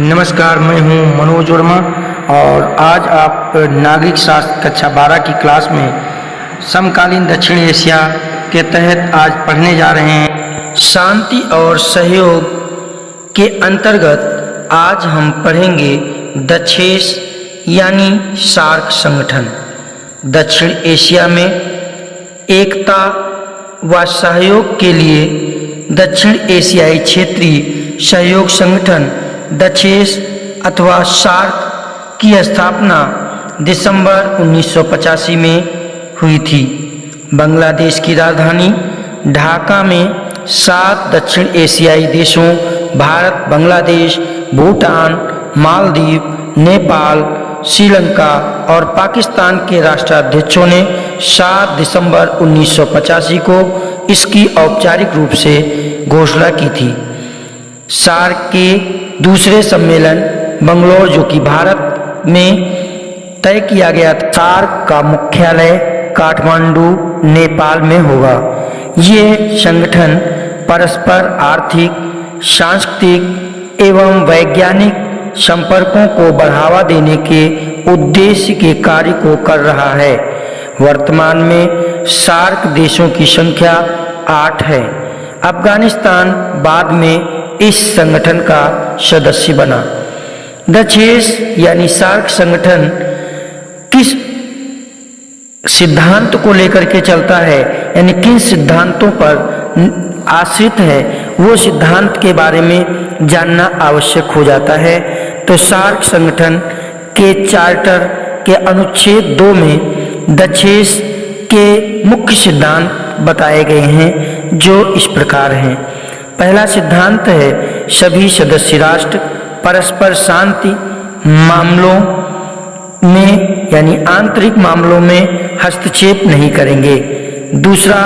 नमस्कार, मैं हूं मनोज वर्मा और आज आप नागरिक शास्त्र कक्षा 12 की क्लास में समकालीन दक्षिण एशिया के तहत आज पढ़ने जा रहे हैं। शांति और सहयोग के अंतर्गत आज हम पढ़ेंगे दक्षेस यानी सार्क संगठन। दक्षिण एशिया में एकता व सहयोग के लिए दक्षिण एशियाई क्षेत्रीय सहयोग संगठन दक्षेस अथवा सार्क की स्थापना दिसंबर 1985 में हुई थी। बांग्लादेश की राजधानी ढाका में 7 दक्षिण एशियाई देशों भारत, बांग्लादेश, भूटान, मालदीव, नेपाल, श्रीलंका और पाकिस्तान के राष्ट्राध्यक्षों ने 7 दिसंबर 1985 को इसकी औपचारिक रूप से घोषणा की थी। सार्क के दूसरे सम्मेलन बंगलौर, जो कि भारत में तय किया गया था। सार्क का मुख्यालय काठमांडू, नेपाल में होगा। ये संगठन परस्पर आर्थिक, सांस्कृतिक एवं वैज्ञानिक संपर्कों को बढ़ावा देने के उद्देश्य के कार्य को कर रहा है। वर्तमान में सार्क देशों की संख्या 8 है। अफगानिस्तान बाद में इस संगठन का सदस्य बना। दक्षेस यानी सार्क संगठन किस सिद्धांत को लेकर के चलता है, यानी किन सिद्धांतों पर आश्रित है, वो सिद्धांत के बारे में जानना आवश्यक हो जाता है। तो सार्क संगठन के चार्टर के अनुच्छेद 2 में दक्षेस के मुख्य सिद्धांत बताए गए हैं, जो इस प्रकार हैं। पहला सिद्धांत है, सभी सदस्य राष्ट्र परस्पर शांति मामलों में यानी आंतरिक मामलों में हस्तक्षेप नहीं करेंगे। दूसरा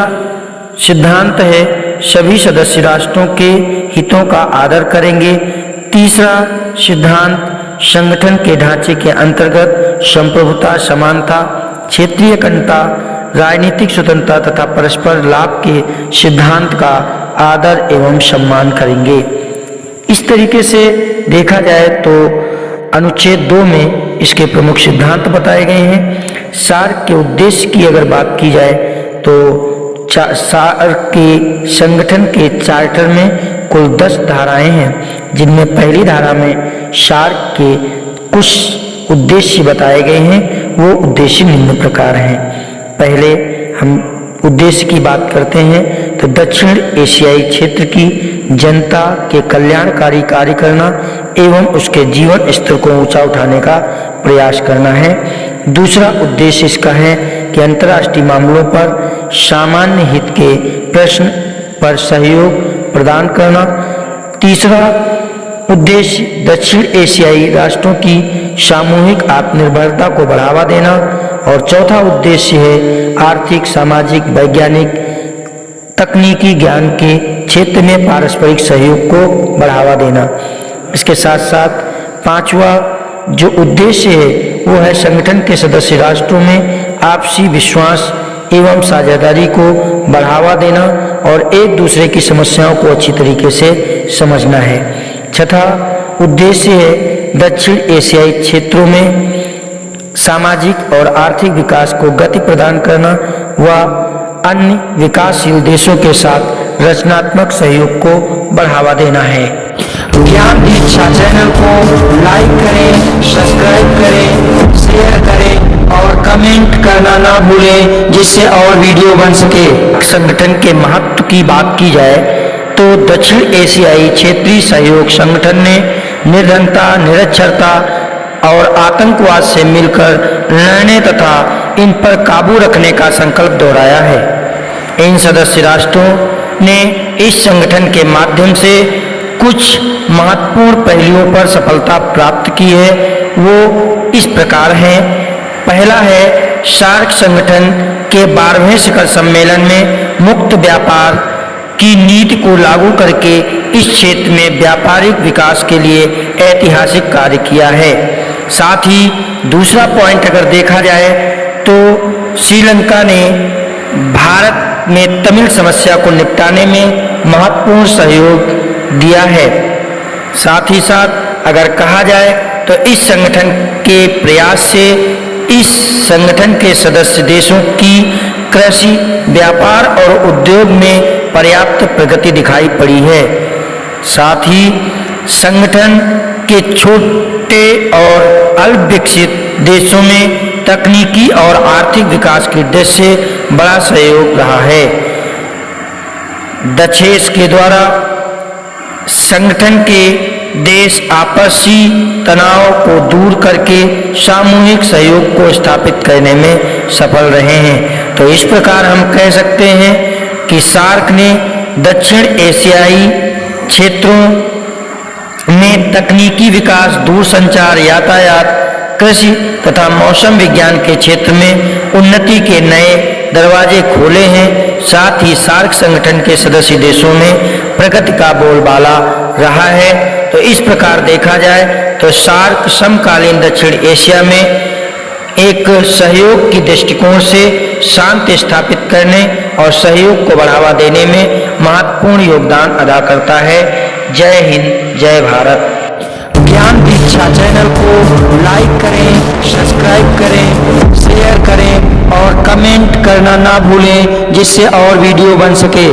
सिद्धांत है, सभी सदस्य राष्ट्रों के हितों का आदर करेंगे। तीसरा सिद्धांत, संगठन के ढांचे के अंतर्गत संप्रभुता, समानता, क्षेत्रीय अखंडता, राजनीतिक स्वतंत्रता तथा परस्पर लाभ के सिद्धांत का आदर एवं सम्मान करेंगे। इस तरीके से देखा जाए तो अनुच्छेद 2 में इसके प्रमुख सिद्धांत बताए गए हैं। सार्क के उद्देश्य की अगर बात की जाए तो सार्क के संगठन के चार्टर में कुल 10 धाराएं हैं, जिनमें पहली धारा में सार्क के कुछ उद्देश्य बताए गए हैं। वो उद्देश्य निम्न प्रकार हैं। पहले हम उद्देश्य की बात करते हैं तो दक्षिण एशियाई क्षेत्र की जनता के कल्याणकारी कार्य करना एवं उसके जीवन स्तर को ऊंचा उठाने का प्रयास करना है। दूसरा उद्देश्य इसका है कि अंतर्राष्ट्रीय मामलों पर सामान्य हित के प्रश्न पर सहयोग प्रदान करना। तीसरा उद्देश्य दक्षिण एशियाई राष्ट्रों की सामूहिक आत्मनिर्भरता को बढ़ावा देना। और चौथा उद्देश्य है आर्थिक, सामाजिक, वैज्ञानिक, तकनीकी ज्ञान के क्षेत्र में पारस्परिक सहयोग को बढ़ावा देना। इसके साथ साथ पांचवा जो उद्देश्य है वो है संगठन के सदस्य राष्ट्रों में आपसी विश्वास एवं साझेदारी को बढ़ावा देना और एक दूसरे की समस्याओं को अच्छी तरीके से समझना है। छठा उद्देश्य है दक्षिण एशियाई क्षेत्रों में सामाजिक और आर्थिक विकास को गति प्रदान करना व अन्य विकासशील देशों के साथ रचनात्मक सहयोग को बढ़ावा देना है। ज्ञान दीक्षा चैनल को लाइक करें, सब्सक्राइब करें, शेयर करें और कमेंट करना ना भूलें, जिससे और वीडियो बन सके। संगठन के महत्व की बात की जाए तो दक्षिण एशियाई क्षेत्रीय सहयोग संगठन ने निर्धनता, निरक्षरता और आतंकवाद से मिलकर लड़ने तथा इन पर काबू रखने का संकल्प दोहराया है। इन सदस्य राष्ट्रों ने इस संगठन के माध्यम से कुछ महत्वपूर्ण पहलुओं पर सफलता प्राप्त की है। वो इस प्रकार हैं। पहला है, सार्क संगठन के 12वें शिखर सम्मेलन में मुक्त व्यापार की नीति को लागू करके इस क्षेत्र में व्यापारिक विकास के लिए ऐतिहासिक कार्य किया है। साथ ही दूसरा पॉइंट अगर देखा जाए तो श्रीलंका ने भारत में तमिल समस्या को निपटाने में महत्वपूर्ण सहयोग दिया है। साथ ही साथ अगर कहा जाए तो इस संगठन के प्रयास से इस संगठन के सदस्य देशों की कृषि, व्यापार और उद्योग में पर्याप्त प्रगति दिखाई पड़ी है। साथ ही संगठन के छोटे और अल्प विकसित देशों में तकनीकी और आर्थिक विकास की दृष्टि से बड़ा सहयोग रहा है। दक्षेस के द्वारा संगठन के देश आपसी तनाव को दूर करके सामूहिक सहयोग को स्थापित करने में सफल रहे हैं। तो इस प्रकार हम कह सकते हैं कि सार्क ने दक्षिण एशियाई क्षेत्रों में तकनीकी विकास, दूरसंचार, यातायात, कृषि तथा मौसम विज्ञान के क्षेत्र में उन्नति के नए दरवाजे खोले हैं। साथ ही सार्क संगठन के सदस्य देशों में प्रगति का बोलबाला रहा है। तो इस प्रकार देखा जाए तो सार्क समकालीन दक्षिण एशिया में एक सहयोग की दृष्टिकोण से शांति स्थापित करने और सहयोग को बढ़ावा देने में महत्वपूर्ण योगदान अदा करता है। जय हिंद, जय भारत। ज्ञान दीक्षा चैनल को लाइक करें, सब्सक्राइब करें, शेयर करें और कमेंट करना ना भूलें, जिससे और वीडियो बन सके।